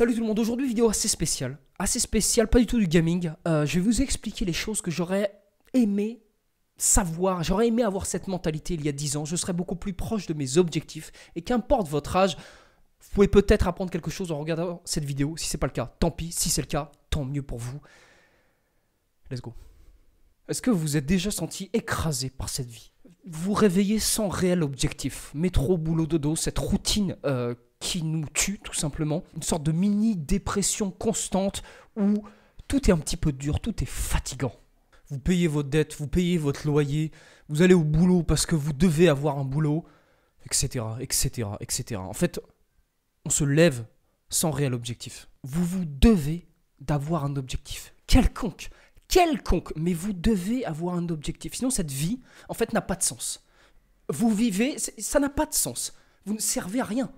Salut tout le monde, aujourd'hui vidéo assez spéciale, pas du tout du gaming. Je vais vous expliquer les choses que j'aurais aimé savoir, j'aurais aimé avoir cette mentalité il y a 10 ans, je serais beaucoup plus proche de mes objectifs et qu'importe votre âge, vous pouvez peut-être apprendre quelque chose en regardant cette vidéo. Si c'est pas le cas, tant pis, si c'est le cas, tant mieux pour vous. Let's go. Est-ce que vous vous êtes déjà senti écrasé par cette vie? Vous vous réveillez sans réel objectif, métro, boulot, dodo, cette routine qui nous tue tout simplement, une sorte de mini-dépression constante où tout est un petit peu dur, tout est fatigant. Vous payez vos dettes, vous payez votre loyer, vous allez au boulot parce que vous devez avoir un boulot, etc., etc., etc. En fait, on se lève sans réel objectif. Vous vous devez d'avoir un objectif, quelconque, mais vous devez avoir un objectif. Sinon, cette vie, en fait, n'a pas de sens. Vous vivez, ça n'a pas de sens. Vous ne servez à rien.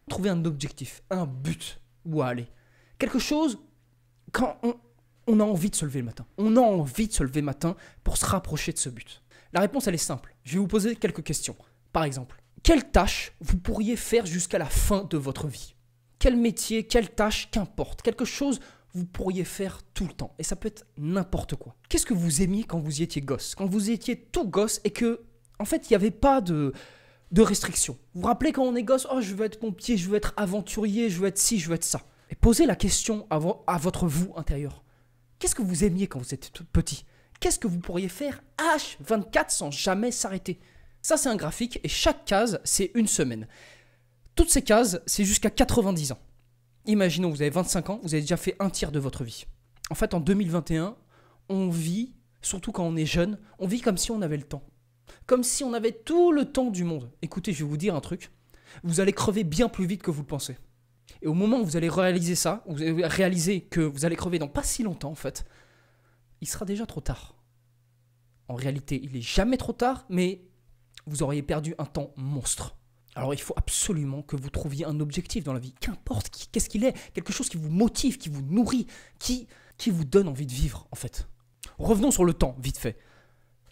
Trouvez un objectif, un but où aller. Quelque chose, quand on a envie de se lever le matin. On a envie de se lever le matin pour se rapprocher de ce but. La réponse, elle est simple. Je vais vous poser quelques questions. Par exemple, quelle tâche vous pourriez faire jusqu'à la fin de votre vie? Quel métier, quelle tâche, qu'importe. Quelque chose vous pourriez faire tout le temps. Et ça peut être n'importe quoi. Qu'est-ce que vous aimiez quand vous étiez gosse? Quand vous étiez tout gosse et que, en fait, il n'y avait pas de restrictions. Vous vous rappelez quand on est gosse, oh, je veux être pompier, je veux être aventurier, je veux être ci, je veux être ça. Et posez la question à votre vous intérieur. Qu'est-ce que vous aimiez quand vous étiez tout petit? Qu'est-ce que vous pourriez faire H24 sans jamais s'arrêter? Ça, c'est un graphique et chaque case, c'est une semaine. Toutes ces cases, c'est jusqu'à 90 ans. Imaginons, vous avez 25 ans, vous avez déjà fait un tiers de votre vie. En fait, en 2021, on vit, surtout quand on est jeune, on vit comme si on avait le temps. Comme si on avait tout le temps du monde. Écoutez, je vais vous dire un truc. Vous allez crever bien plus vite que vous le pensez. Et au moment où vous allez réaliser ça, vous allez réaliser que vous allez crever dans pas si longtemps, en fait, il sera déjà trop tard. En réalité, il n'est jamais trop tard, mais vous auriez perdu un temps monstre. Alors il faut absolument que vous trouviez un objectif dans la vie, qu'importe qu'est-ce qu'il est, quelque chose qui vous motive, qui vous nourrit, qui vous donne envie de vivre en fait. Revenons sur le temps, vite fait.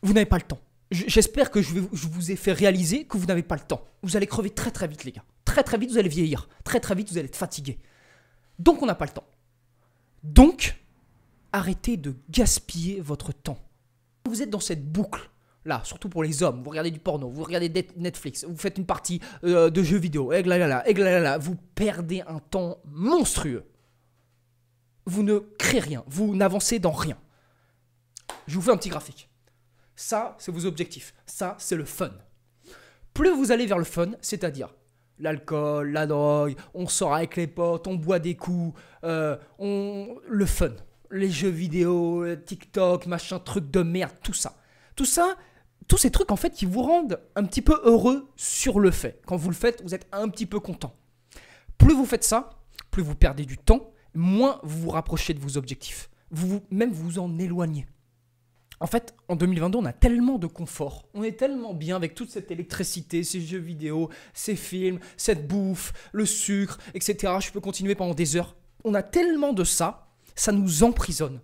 Vous n'avez pas le temps. J'espère que je vous ai fait réaliser que vous n'avez pas le temps. Vous allez crever très très vite les gars. Très très vite vous allez vieillir, très très vite vous allez être fatigué. Donc on n'a pas le temps. Donc arrêtez de gaspiller votre temps. Vous êtes dans cette boucle. Là, surtout pour les hommes, vous regardez du porno, vous regardez Netflix, vous faites une partie de jeux vidéo, vous perdez un temps monstrueux. Vous ne créez rien, vous n'avancez dans rien. Je vous fais un petit graphique. Ça, c'est vos objectifs. Ça, c'est le fun. Plus vous allez vers le fun, c'est-à-dire l'alcool, la drogue, on sort avec les potes, on boit des coups, le fun, les jeux vidéo, TikTok, machin, truc de merde, tout ça. Tout ça, tous ces trucs en fait qui vous rendent un petit peu heureux sur le fait. Quand vous le faites, vous êtes un petit peu content. Plus vous faites ça, plus vous perdez du temps, moins vous vous rapprochez de vos objectifs. Même vous en éloignez. En fait, en 2022, on a tellement de confort. On est tellement bien avec toute cette électricité, ces jeux vidéo, ces films, cette bouffe, le sucre, etc. Je peux continuer pendant des heures. On a tellement de ça, ça nous emprisonne.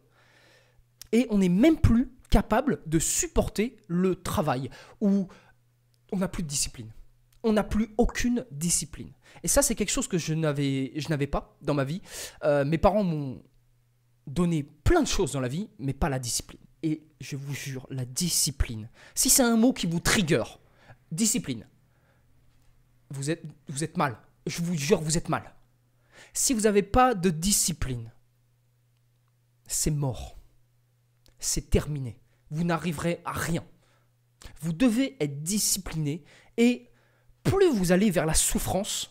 Et on n'est même plus capable de supporter le travail où on n'a plus de discipline. On n'a plus aucune discipline. Et ça, c'est quelque chose que je n'avais pas dans ma vie. Mes parents m'ont donné plein de choses dans la vie, mais pas la discipline. Et je vous jure, la discipline. Si c'est un mot qui vous trigger, discipline, vous êtes mal. Je vous jure, vous êtes mal. Si vous n'avez pas de discipline, c'est mort. C'est terminé. Vous n'arriverez à rien. Vous devez être discipliné et plus vous allez vers la souffrance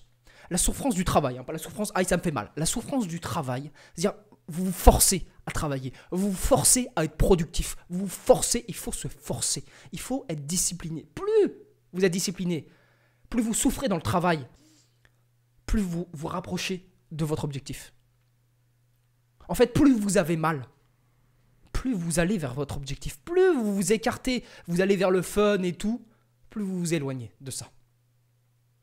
du travail, hein, pas la souffrance, ça me fait mal, la souffrance du travail, c'est-à-dire vous vous forcez à travailler, vous vous forcez à être productif, vous vous forcez, il faut se forcer, il faut être discipliné. Plus vous êtes discipliné, plus vous souffrez dans le travail, plus vous vous rapprochez de votre objectif. En fait, plus vous avez mal, plus vous allez vers votre objectif, plus vous vous écartez, vous allez vers le fun et tout, plus vous vous éloignez de ça.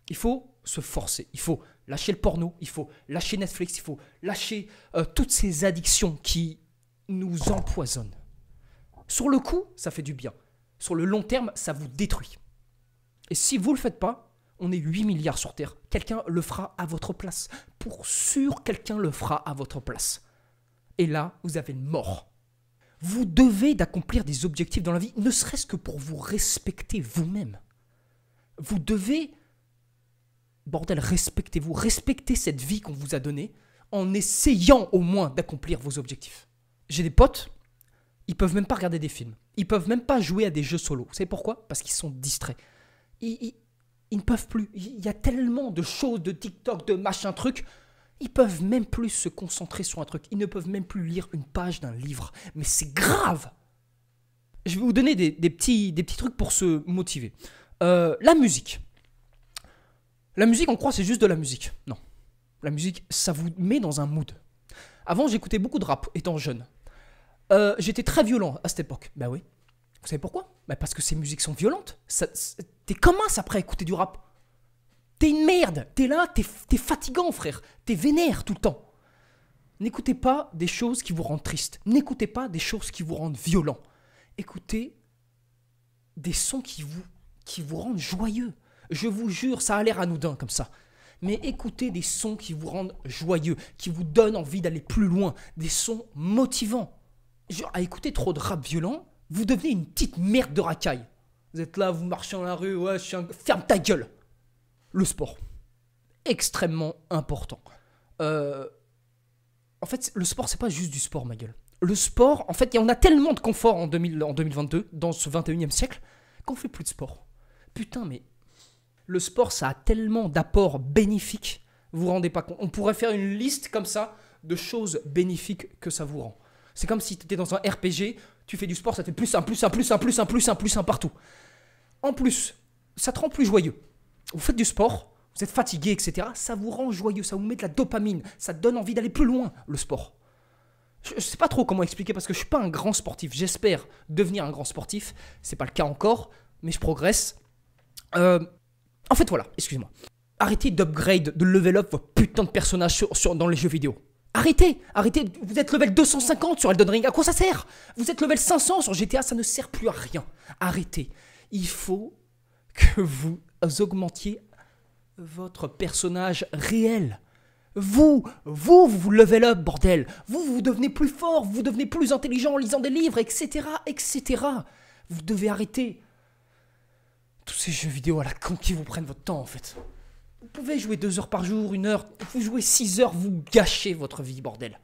Il faut se forcer, il faut lâcher le porno, il faut lâcher Netflix, il faut lâcher toutes ces addictions qui nous empoisonnent. Sur le coup, ça fait du bien. Sur le long terme, ça vous détruit. Et si vous ne le faites pas, on est 8 milliards sur Terre. Quelqu'un le fera à votre place. pour sûr, quelqu'un le fera à votre place. Et là, vous avez une mort. Vous devez d'accomplir des objectifs dans la vie, ne serait-ce que pour vous respecter vous-même. Vous devez, bordel, respectez-vous. Respectez cette vie qu'on vous a donnée en essayant au moins d'accomplir vos objectifs. J'ai des potes, ils peuvent même pas regarder des films. Ils peuvent même pas jouer à des jeux solo. Vous savez pourquoi? Parce qu'ils sont distraits. Ils ne peuvent plus. Il y a tellement de choses, de TikTok, de machin truc. Ils peuvent même plus se concentrer sur un truc. Ils ne peuvent même plus lire une page d'un livre. Mais c'est grave. Je vais vous donner des petits trucs pour se motiver. La musique. La musique, on croit c'est juste de la musique. Non. La musique, ça vous met dans un mood. Avant, j'écoutais beaucoup de rap étant jeune. J'étais très violent à cette époque. Ben oui. Vous savez pourquoi? Ben parce que ces musiques sont violentes. T'es comme ça après écouter du rap. T'es une merde. T'es là, t'es fatigant, frère. T'es vénère tout le temps. N'écoutez pas des choses qui vous rendent triste. N'écoutez pas des choses qui vous rendent violent. Écoutez des sons qui vous rendent joyeux. Je vous jure, ça a l'air anodin comme ça. Mais écoutez des sons qui vous rendent joyeux, qui vous donnent envie d'aller plus loin. Des sons motivants. Genre, à écouter trop de rap violent, vous devenez une petite merde de racaille. Vous êtes là, vous marchez dans la rue, ouais, ferme ta gueule. Le sport. Extrêmement important. En fait, le sport, c'est pas juste du sport, ma gueule. Le sport, en fait, on a tellement de confort en 2022, dans ce 21e siècle, qu'on fait plus de sport. Putain, mais le sport, ça a tellement d'apports bénéfiques. Vous vous rendez pas compte. On pourrait faire une liste comme ça de choses bénéfiques que ça vous rend. C'est comme si tu étais dans un RPG, tu fais du sport, ça te fait plus un partout. En plus, ça te rend plus joyeux. Vous faites du sport, vous êtes fatigué, etc. Ça vous rend joyeux, ça vous met de la dopamine, ça te donne envie d'aller plus loin, le sport. Je ne sais pas trop comment expliquer parce que je ne suis pas un grand sportif. J'espère devenir un grand sportif. Ce n'est pas le cas encore, mais je progresse. En fait, voilà, excusez-moi. Arrêtez d'upgrade, de level up votre putain de personnages dans les jeux vidéo. Arrêtez, vous êtes level 250 sur Elden Ring, à quoi ça sert? Vous êtes level 500 sur GTA, ça ne sert plus à rien. Arrêtez, il faut que vous augmentiez votre personnage réel. Vous level up, bordel. Vous devenez plus fort, vous devenez plus intelligent en lisant des livres, etc., etc. Vous devez arrêter tous ces jeux vidéo à la con qui vous prennent votre temps, en fait. Vous pouvez jouer 2 heures par jour, 1 heure, vous jouez 6 heures, vous gâchez votre vie, bordel.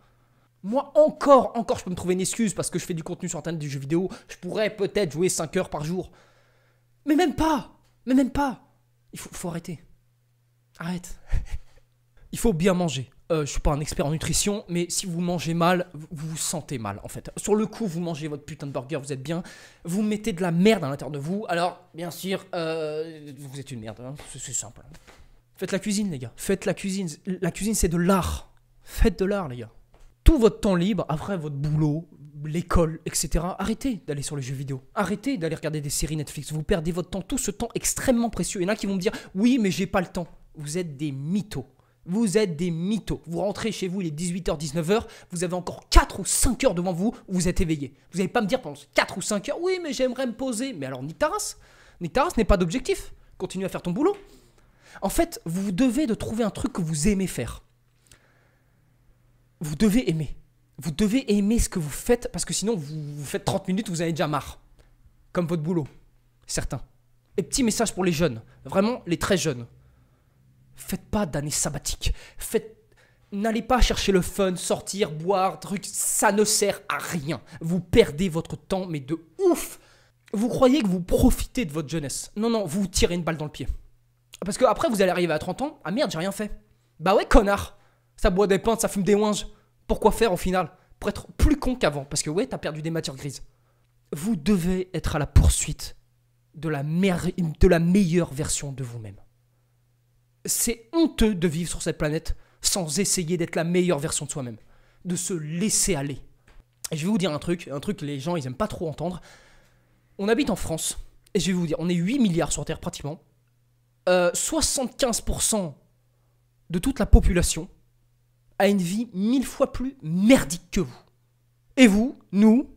Moi, encore, je peux me trouver une excuse parce que je fais du contenu sur internet, du jeu vidéo. Je pourrais peut-être jouer 5 heures par jour. Mais même pas. Il faut arrêter. Arrête. Il faut bien manger. Je suis pas un expert en nutrition, mais si vous mangez mal, vous vous sentez mal, en fait. Sur le coup, vous mangez votre putain de burger, vous êtes bien. Vous mettez de la merde à l'intérieur de vous. Alors, bien sûr, vous êtes une merde. Hein. C'est simple. Faites la cuisine, les gars. Faites la cuisine. La cuisine, c'est de l'art. Faites de l'art, les gars. Tout votre temps libre, après votre boulot, l'école, etc. Arrêtez d'aller sur les jeux vidéo. Arrêtez d'aller regarder des séries Netflix. Vous perdez votre temps, tout ce temps extrêmement précieux. Il y en a qui vont me dire « Oui, mais j'ai pas le temps. » Vous êtes des mythos. Vous êtes des mythos. Vous rentrez chez vous, il est 18h, 19h. Vous avez encore 4 ou 5 heures devant vous où vous êtes éveillé. Vous n'allez pas me dire pendant 4 ou 5 heures « Oui, mais j'aimerais me poser. » Mais alors, nique ta race. Nique ta race n'est pas d'objectif. Continue à faire ton boulot. En fait, vous devez de trouver un truc que vous aimez faire. Vous devez aimer. Vous devez aimer ce que vous faites parce que sinon, vous faites 30 minutes, vous en avez déjà marre. Comme votre boulot. Certains. Et petit message pour les jeunes. Vraiment, les très jeunes. Faites pas d'année sabbatique. N'allez pas chercher le fun, sortir, boire, trucs. Ça ne sert à rien. Vous perdez votre temps, mais de ouf. Vous croyez que vous profitez de votre jeunesse. Non, vous vous tirez une balle dans le pied. Parce que après vous allez arriver à 30 ans. Ah merde, j'ai rien fait. Bah ouais, connard. Ça boit des pintes, ça fume des ouinges. Pourquoi faire au final? Pour être plus con qu'avant. Parce que ouais, t'as perdu des matières grises. Vous devez être à la poursuite de la meilleure version de vous-même. C'est honteux de vivre sur cette planète sans essayer d'être la meilleure version de soi-même. De se laisser aller. Et je vais vous dire un truc que les gens ils aiment pas trop entendre. On habite en France. Et je vais vous dire, on est 8 milliards sur Terre pratiquement. 75% de toute la population a une vie 1000 fois plus merdique que vous. Et vous, nous,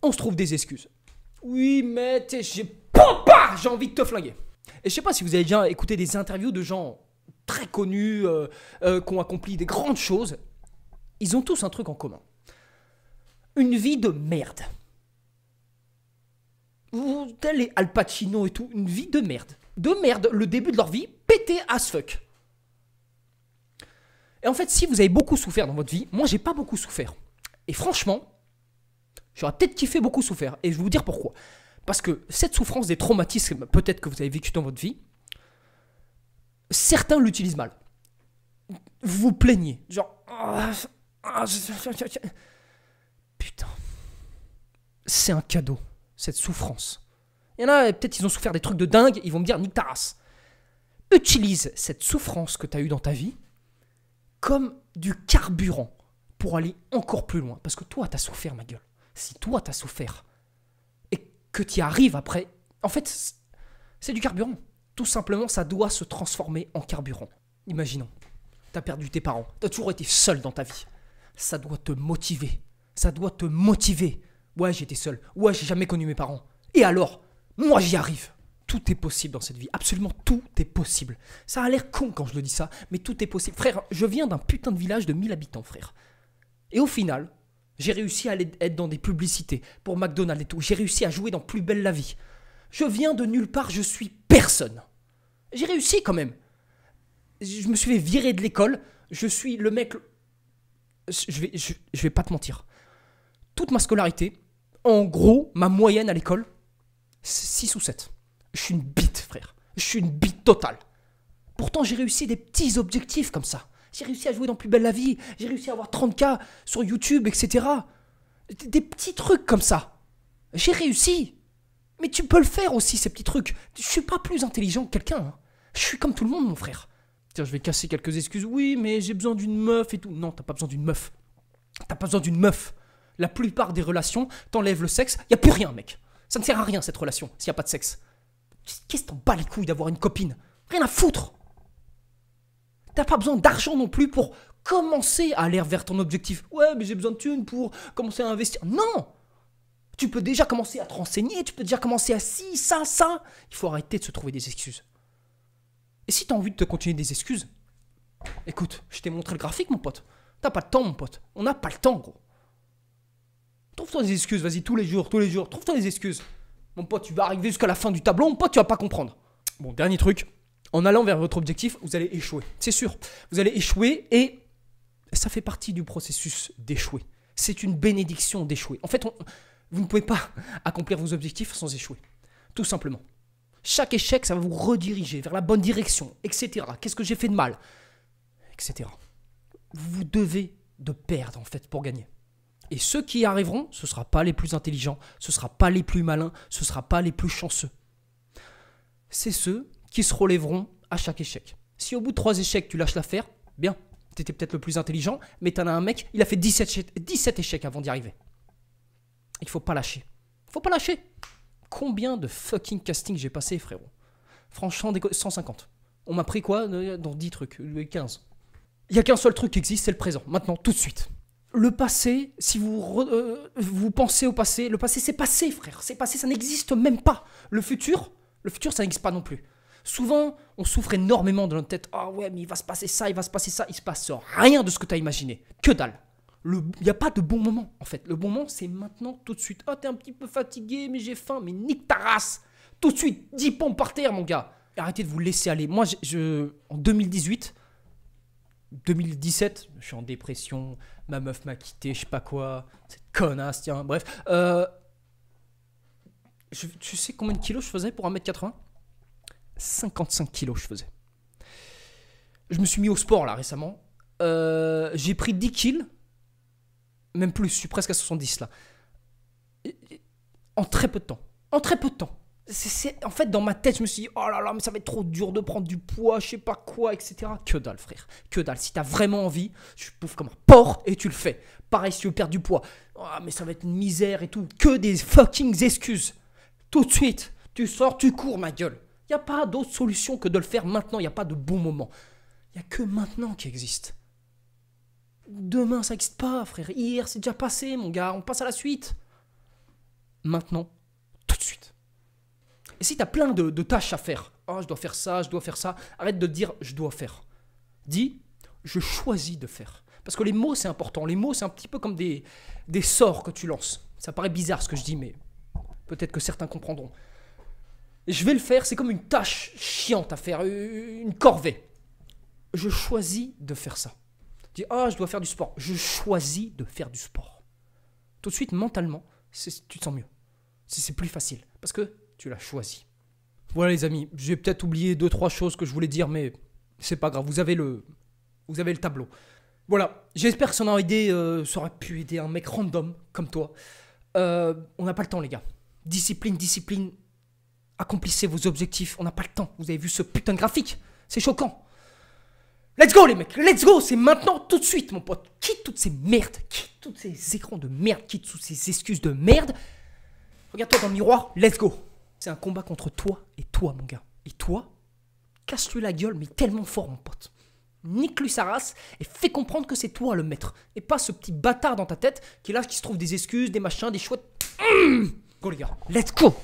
on se trouve des excuses. Oui, mais j'ai envie de te flinguer. Et je sais pas si vous avez déjà écouté des interviews de gens très connus, qui ont accompli des grandes choses, ils ont tous un truc en commun. Une vie de merde. Tel les Al Pacino et tout, une vie de merde. De merde, le début de leur vie, pété as fuck. Et en fait, si vous avez beaucoup souffert dans votre vie, moi j'ai pas beaucoup souffert. Et franchement, j'aurais peut-être kiffé beaucoup souffert. Et je vais vous dire pourquoi. Parce que cette souffrance, des traumatismes peut-être que vous avez vécu dans votre vie, certains l'utilisent mal. Vous vous plaignez. Genre... Putain. C'est un cadeau, cette souffrance. Il y en a, peut-être ils ont souffert des trucs de dingue, ils vont me dire, nique ta race. Utilise cette souffrance que tu as eue dans ta vie comme du carburant pour aller encore plus loin. Parce que toi, tu as souffert, ma gueule. Si toi, tu as souffert et que tu y arrives après, en fait, c'est du carburant. Tout simplement, ça doit se transformer en carburant. Imaginons, tu as perdu tes parents, tu as toujours été seul dans ta vie. Ça doit te motiver. Ça doit te motiver. Ouais, j'étais seul. Ouais, j'ai jamais connu mes parents. Et alors, moi, j'y arrive. Tout est possible dans cette vie. Absolument tout est possible. Ça a l'air con quand je le dis ça, mais tout est possible. Frère, je viens d'un putain de village de 1000 habitants, frère. Et au final, j'ai réussi à être dans des publicités pour McDonald's et tout. J'ai réussi à jouer dans Plus belle la vie. Je viens de nulle part, je suis personne. J'ai réussi quand même. Je me suis fait virer de l'école. Je suis le mec... Je vais pas te mentir. Toute ma scolarité, en gros, ma moyenne à l'école, 6 ou 7. Je suis une bite, frère. Je suis une bite totale. Pourtant, j'ai réussi des petits objectifs comme ça. J'ai réussi à jouer dans Plus belle la vie. J'ai réussi à avoir 30K sur YouTube, etc. Des petits trucs comme ça. J'ai réussi. Mais tu peux le faire aussi, ces petits trucs. Je suis pas plus intelligent que quelqu'un. Hein. Je suis comme tout le monde, mon frère. Tiens, je vais casser quelques excuses. Oui, mais j'ai besoin d'une meuf et tout. Non, t'as pas besoin d'une meuf. T'as pas besoin d'une meuf. La plupart des relations, t'enlèves le sexe, y a plus rien, mec. Ça ne sert à rien, cette relation, s'il y a pas de sexe. Qu'est-ce que t'en bats les couilles d'avoir une copine? Rien à foutre. T'as pas besoin d'argent non plus pour commencer à aller vers ton objectif. Ouais, mais j'ai besoin de thunes pour commencer à investir. Non. Tu peux déjà commencer à te renseigner, tu peux déjà commencer à ci, ça, ça. Il faut arrêter de se trouver des excuses. Et si t'as envie de te continuer des excuses, écoute, je t'ai montré le graphique, mon pote. T'as pas le temps, mon pote. On n'a pas le temps, gros. Trouve-toi des excuses, vas-y, tous les jours. Trouve-toi des excuses. Mon pote, tu vas arriver jusqu'à la fin du tableau, mon pote, tu vas pas comprendre. Bon, dernier truc. En allant vers votre objectif, vous allez échouer. C'est sûr. Vous allez échouer et ça fait partie du processus d'échouer. C'est une bénédiction d'échouer. En fait, vous ne pouvez pas accomplir vos objectifs sans échouer. Tout simplement. Chaque échec, ça va vous rediriger vers la bonne direction, etc. Qu'est-ce que j'ai fait de mal, etc. Vous devez de perdre, en fait, pour gagner. Et ceux qui y arriveront, ce ne sera pas les plus intelligents, ce ne sera pas les plus malins, ce ne sera pas les plus chanceux. C'est ceux qui se relèveront à chaque échec. Si au bout de 3 échecs, tu lâches l'affaire, bien, tu étais peut-être le plus intelligent, mais tu en as un mec, il a fait 17 échecs avant d'y arriver. Il ne faut pas lâcher. Il ne faut pas lâcher. Combien de fucking casting j'ai passé, frérot? Franchement, 150. On m'a pris quoi dans 10 trucs, 15. Il n'y a qu'un seul truc qui existe, c'est le présent. Maintenant, tout de suite. Le passé, si vous pensez au passé, le passé c'est passé, frère. C'est passé, ça n'existe même pas. Le futur, ça n'existe pas non plus. Souvent, on souffre énormément dans notre tête. Ah ouais, mais il va se passer ça, il va se passer ça. Il se passe rien de ce que tu as imaginé. Que dalle. Il n'y a pas de bon moment, en fait. Le bon moment, c'est maintenant, tout de suite. Ah, t'es un petit peu fatigué, mais j'ai faim. Mais nique ta race. Tout de suite, 10 pompes par terre, mon gars. Arrêtez de vous laisser aller. Moi, en 2017, je suis en dépression. Ma meuf m'a quitté, je sais pas quoi. Cette connasse, tiens. Bref. Tu sais combien de kilos je faisais pour 1m80 ? 55 kilos je faisais. Je me suis mis au sport, là, récemment. J'ai pris 10 kilos. Même plus, je suis presque à 70 là. En très peu de temps. En fait, dans ma tête, je me suis dit, oh là là, mais ça va être trop dur de prendre du poids, je sais pas quoi, etc. Que dalle, frère. Que dalle. Si t'as vraiment envie, tu bouffes comme un porc et tu le fais. Pareil, si tu veux perdre du poids. Oh, mais ça va être une misère et tout. Que des fucking excuses. Tout de suite, tu sors, tu cours, ma gueule. Il n'y a pas d'autre solution que de le faire maintenant. Il n'y a pas de bon moment. Il n'y a que maintenant qui existe. Demain, ça n'existe pas, frère. Hier, c'est déjà passé, mon gars. On passe à la suite. Maintenant, tout de suite. Et si tu as plein de tâches à faire, oh, je dois faire ça, arrête de te dire je dois faire. Dis, je choisis de faire. Parce que les mots, c'est important. Les mots, c'est un petit peu comme des sorts que tu lances. Ça paraît bizarre ce que je dis, mais peut-être que certains comprendront. Et je vais le faire, c'est comme une tâche chiante à faire, une corvée. Je choisis de faire ça. Dis, je dois faire du sport. Je choisis de faire du sport. Tout de suite, mentalement, tu te sens mieux. C'est plus facile, parce que tu l'as choisi. Voilà les amis, j'ai peut-être oublié 2-3 choses que je voulais dire, mais c'est pas grave, vous avez le tableau. Voilà, j'espère que ça aurait pu aider un mec random comme toi. On n'a pas le temps les gars. Discipline, discipline. Accomplissez vos objectifs, on n'a pas le temps. Vous avez vu ce putain de graphique? C'est choquant. Let's go les mecs, let's go, c'est maintenant, tout de suite mon pote. Quitte toutes ces merdes, quitte tous ces écrans de merde, quitte toutes ces excuses de merde. Regarde-toi dans le miroir, let's go. C'est un combat contre toi et toi mon gars. Et toi, casse-lui la gueule mais tellement fort mon pote. Nique-lui sa race et fais comprendre que c'est toi le maître. Et pas ce petit bâtard dans ta tête qui est là, qui se trouve des excuses, des machins, des chouettes. Go les gars, let's go.